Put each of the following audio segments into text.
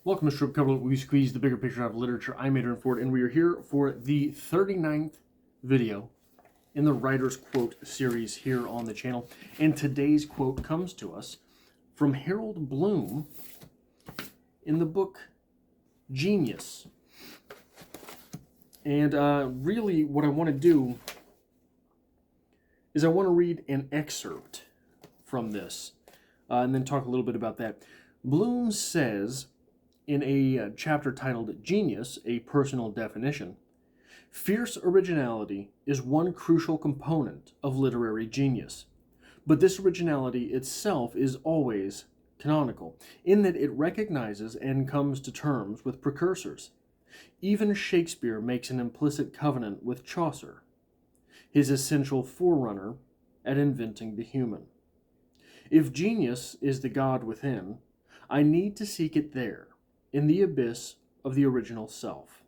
Welcome to Strip Cover, we squeeze the bigger picture out of literature. I'm Adrian Ford, and we are here for the 39th video in the Writer's Quote series here on the channel. And today's quote comes to us from Harold Bloom in the book Genius. And really what I want to do is I want to read an excerpt from this and then talk a little bit about that. Bloom says, in a chapter titled Genius, a Personal Definition, fierce originality is one crucial component of literary genius. But this originality itself is always canonical, in that it recognizes and comes to terms with precursors. Even Shakespeare makes an implicit covenant with Chaucer, his essential forerunner at inventing the human. If genius is the God within, I need to seek it there, in the abyss of the original self.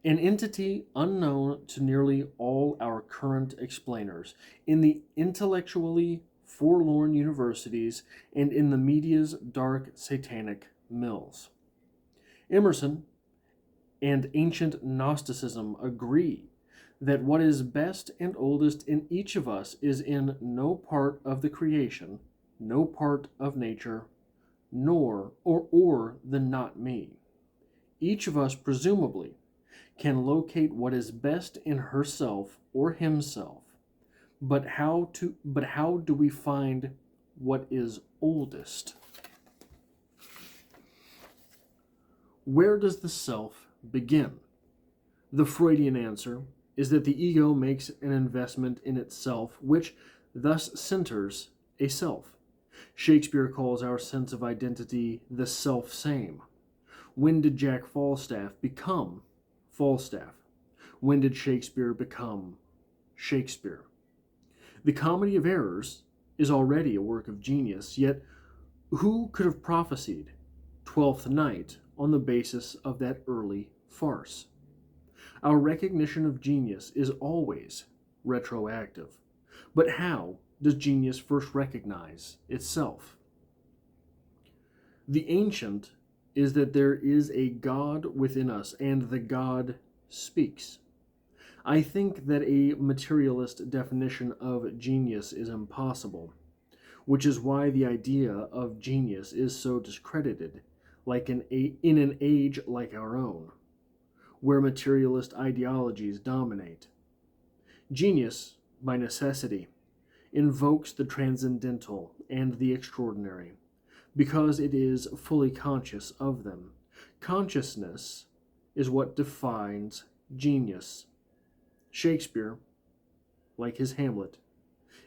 An entity unknown to nearly all our current explainers, in the intellectually forlorn universities and in the media's dark satanic mills. Emerson and ancient Gnosticism agree that what is best and oldest in each of us is in no part of the creation, no part of nature, nor or the not me. Each of us presumably can locate what is best in herself or himself, but how do we find what is oldest? Where does the self begin? The Freudian answer is that the ego makes an investment in itself, which thus centers a self. Shakespeare calls our sense of identity the self-same. When did Jack Falstaff become Falstaff? When did Shakespeare become Shakespeare? The Comedy of Errors is already a work of genius, yet who could have prophesied Twelfth Night on the basis of that early farce? Our recognition of genius is always retroactive. But how does genius first recognize itself? The ancient is that there is a God within us, and the God speaks. I think that a materialist definition of genius is impossible, which is why the idea of genius is so discredited, in an age like our own, where materialist ideologies dominate. Genius, by necessity, invokes the transcendental and the extraordinary, because it is fully conscious of them. Consciousness is what defines genius. Shakespeare, like his Hamlet,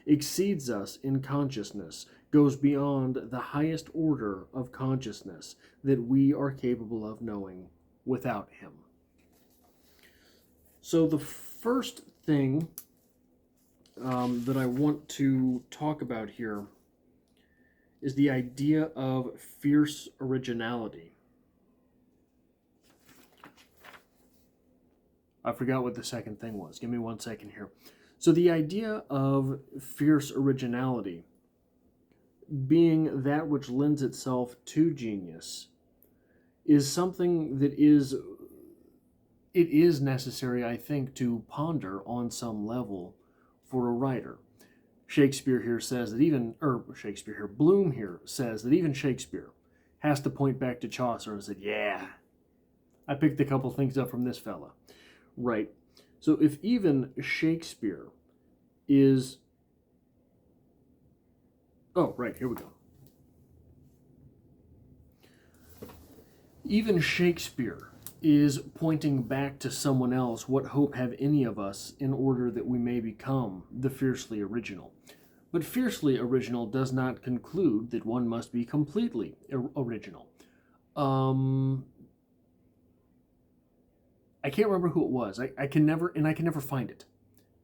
exceeds us in consciousness, goes beyond the highest order of consciousness that we are capable of knowing without him. So the first thing that I want to talk about here is the idea of fierce originality. I forgot what the second thing was. Give me 1 second here. So the idea of fierce originality being that which lends itself to genius is something that is necessary, I think, to ponder on some level for a writer. Bloom here says that even Shakespeare has to point back to Chaucer and said, yeah, I picked a couple things up from this fella. Right. So if even Shakespeare is... Oh, right, here we go. Even Shakespeare is pointing back to someone else. What hope have any of us in order that we may become the fiercely original? But fiercely original does not conclude that one must be completely original. I can't remember who it was. I can never find it,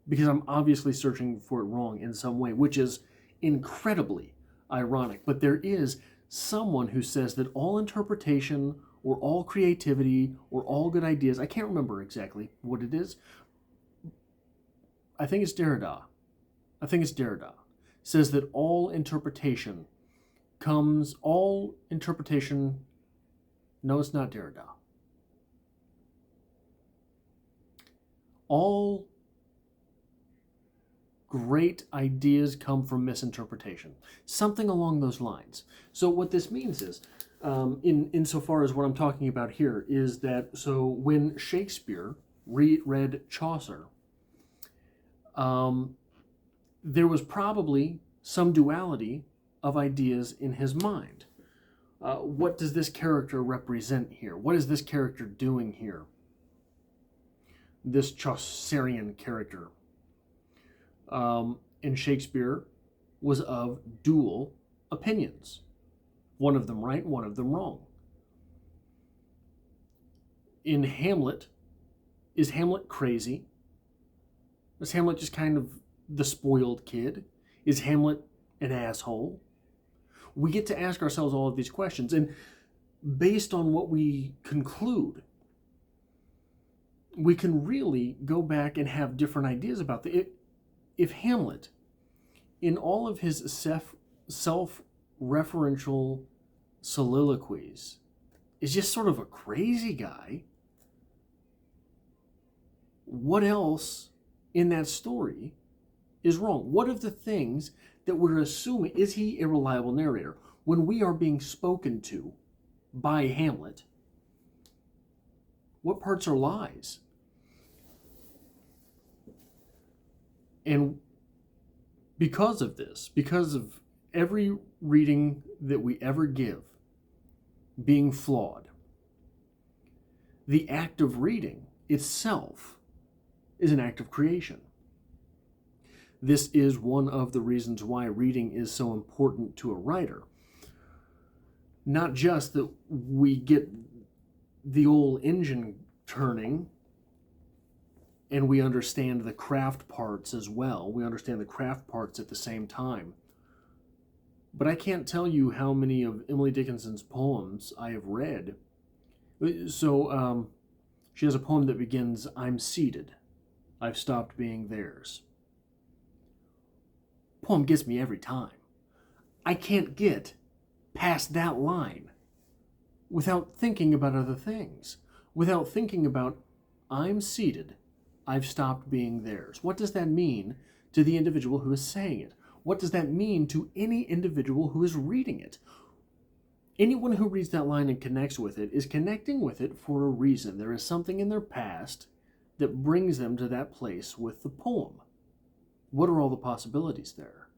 because I'm obviously searching for it wrong in some way, which is incredibly ironic. But there is someone who says that all interpretation or all creativity or all good ideas, I can't remember exactly what it is. I think it's Derrida, says that all interpretation No, it's not Derrida. All great ideas come from misinterpretation. Something along those lines. So what this means is, insofar as what I'm talking about here, is that so when Shakespeare read Chaucer, there was probably some duality of ideas in his mind. What does this character represent here? What is this character doing here? This Chaucerian character. And Shakespeare was of dual opinions. One of them right, one of them wrong. In Hamlet, is Hamlet crazy? Is Hamlet just kind of the spoiled kid? Is Hamlet an asshole? We get to ask ourselves all of these questions, and based on what we conclude, we can really go back and have different ideas about it. If Hamlet, in all of his self-referential soliloquies, is just sort of a crazy guy, what else in that story is wrong? What of the things that we're assuming, is he a reliable narrator? When we are being spoken to by Hamlet, what parts are lies? And because of this, because of every reading that we ever give being flawed, the act of reading itself is an act of creation. This is one of the reasons why reading is so important to a writer. Not just that we get the old engine turning and we understand the craft parts as well. We understand the craft parts at the same time. But I can't tell you how many of Emily Dickinson's poems I have read. So she has a poem that begins, "I'm seated. I've stopped being theirs." Poem gets me every time. I can't get past that line without thinking about other things, without thinking about, I'm seated, I've stopped being theirs. What does that mean to the individual who is saying it? What does that mean to any individual who is reading it? Anyone who reads that line and connects with it is connecting with it for a reason. There is something in their past that brings them to that place with the poem. What are all the possibilities there?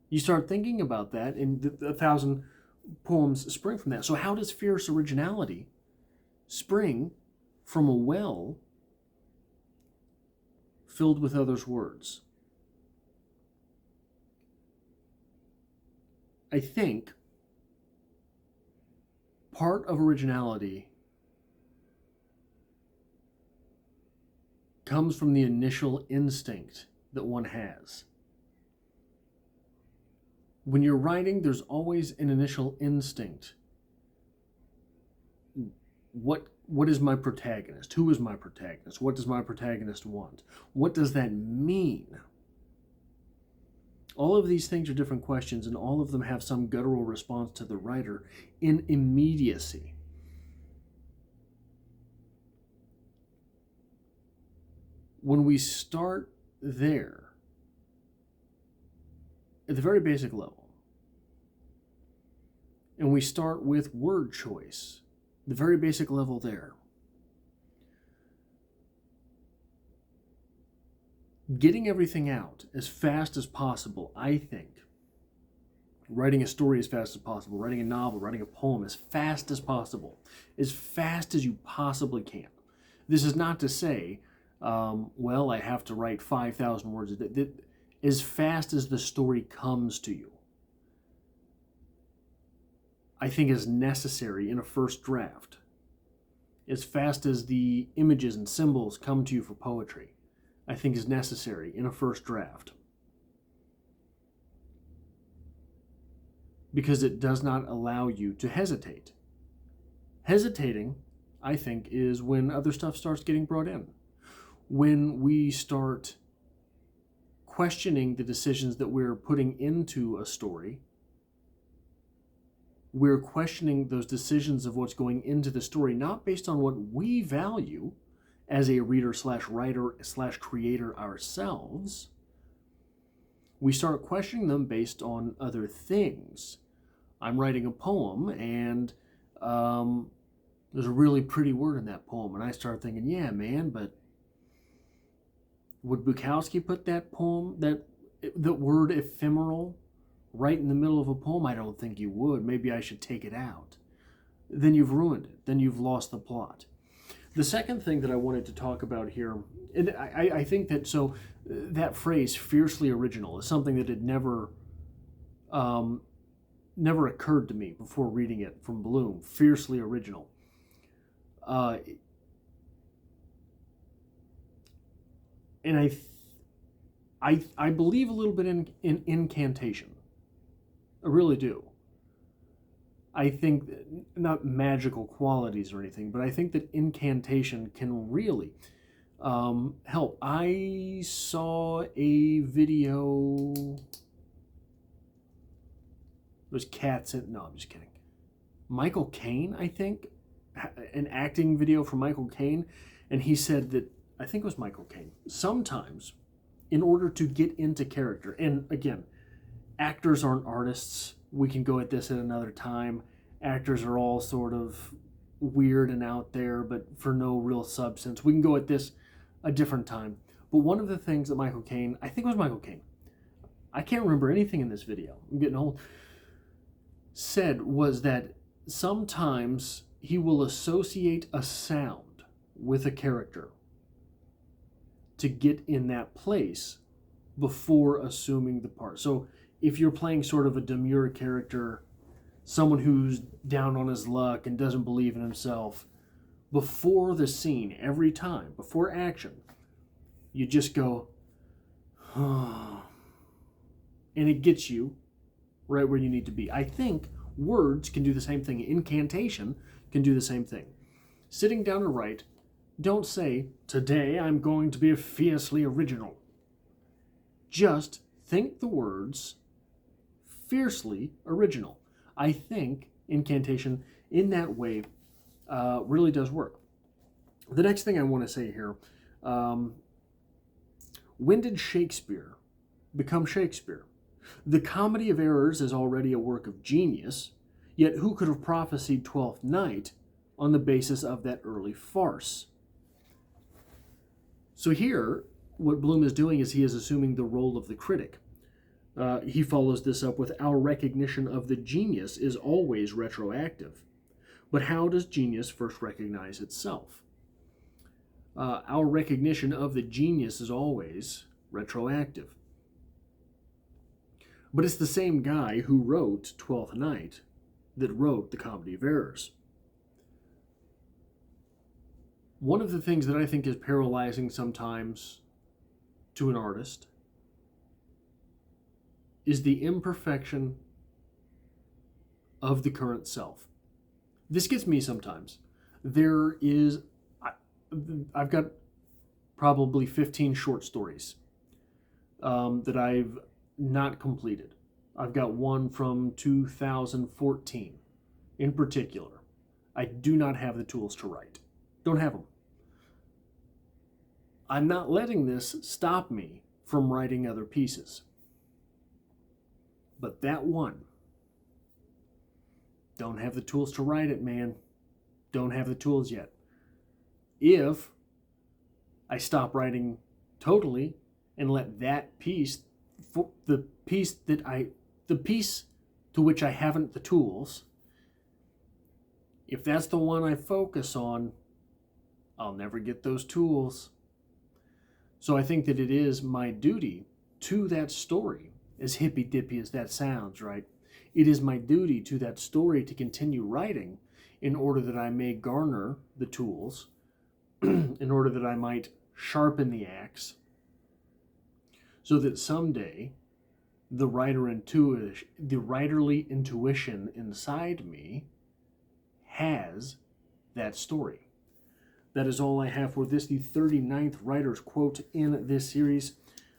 You start thinking about that, and 1,000 poems spring from that. So how does fierce originality spring from a well filled with others' words? I think part of originality comes from the initial instinct that one has. When you're writing, there's always an initial instinct. What is my protagonist? Who is my protagonist? What does my protagonist want? What does that mean? All of these things are different questions, and all of them have some guttural response to the writer in immediacy. When we start there, at the very basic level, and we start with word choice, the very basic level there, getting everything out as fast as possible, I think, writing a story as fast as possible, writing a novel, writing a poem as fast as possible, as fast as you possibly can. This is not to say, well, I have to write 5,000 words a day. As fast as the story comes to you, I think is necessary in a first draft. As fast as the images and symbols come to you for poetry, I think is necessary in a first draft. Because it does not allow you to hesitate. Hesitating, I think, is when other stuff starts getting brought in. When we start questioning the decisions that we're putting into a story we're questioning those decisions of what's going into the story, not based on what we value as a reader slash writer slash creator ourselves. We start questioning them based on other things. I'm writing a poem, and there's a really pretty word in that poem, and I start thinking, yeah, man, but would Bukowski put that poem, that word ephemeral, right in the middle of a poem? I don't think you would. Maybe I should take it out. Then you've ruined it. Then you've lost the plot. The second thing that I wanted to talk about here, and I think that, so that phrase, fiercely original, is something that had never occurred to me before reading it from Bloom. Fiercely original. And I believe a little bit in incantation. I really do. I think, not magical qualities or anything, but I think that incantation can really help. I saw a video. There's cats in. No, I'm just kidding. Michael Caine, I think, an acting video from Michael Caine, and he said that, I think it was Michael Caine, sometimes in order to get into character, and again, actors aren't artists. We can go at this at another time. Actors are all sort of weird and out there, but for no real substance. We can go at this a different time. But one of the things that Michael Caine, I think it was Michael Caine, I can't remember anything in this video, I'm getting old, said was that sometimes he will associate a sound with a character to get in that place before assuming the part. So if you're playing sort of a demure character, someone who's down on his luck and doesn't believe in himself, before the scene, every time, before action, you just go, oh, and it gets you right where you need to be. I think words can do the same thing. Incantation can do the same thing. Sitting down to write, don't say, today I'm going to be fiercely original. Just think the words, fiercely original. I think incantation in that way really does work. The next thing I want to say here, when did Shakespeare become Shakespeare? The Comedy of Errors is already a work of genius, yet who could have prophesied Twelfth Night on the basis of that early farce? So here, what Bloom is doing is he is assuming the role of the critic. He follows this up with, our recognition of the genius is always retroactive. But how does genius first recognize itself? Our recognition of the genius is always retroactive. But it's the same guy who wrote Twelfth Night that wrote the Comedy of Errors. One of the things that I think is paralyzing sometimes to an artist is the imperfection of the current self. This gets me sometimes. I've got probably 15 short stories that I've not completed. I've got one from 2014 in particular. I do not have the tools to write. Don't have them. I'm not letting this stop me from writing other pieces. But that one, don't have the tools to write it, man. Don't have the tools yet. If I stop writing totally and let that piece, the piece to which I haven't the tools, if that's the one I focus on, I'll never get those tools. So I think that it is my duty to that story, as hippy-dippy as that sounds, right? It is my duty to that story to continue writing in order that I may garner the tools, in order that I might sharpen the axe, so that someday the writerly intuition inside me has that story. That is all I have for this, the 39th writer's quote in this series.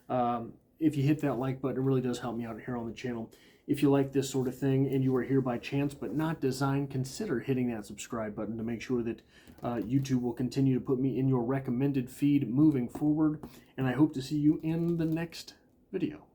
If you hit that like button, it really does help me out here on the channel. If you like this sort of thing and you are here by chance but not design, consider hitting that subscribe button to make sure that YouTube will continue to put me in your recommended feed moving forward. And I hope to see you in the next video.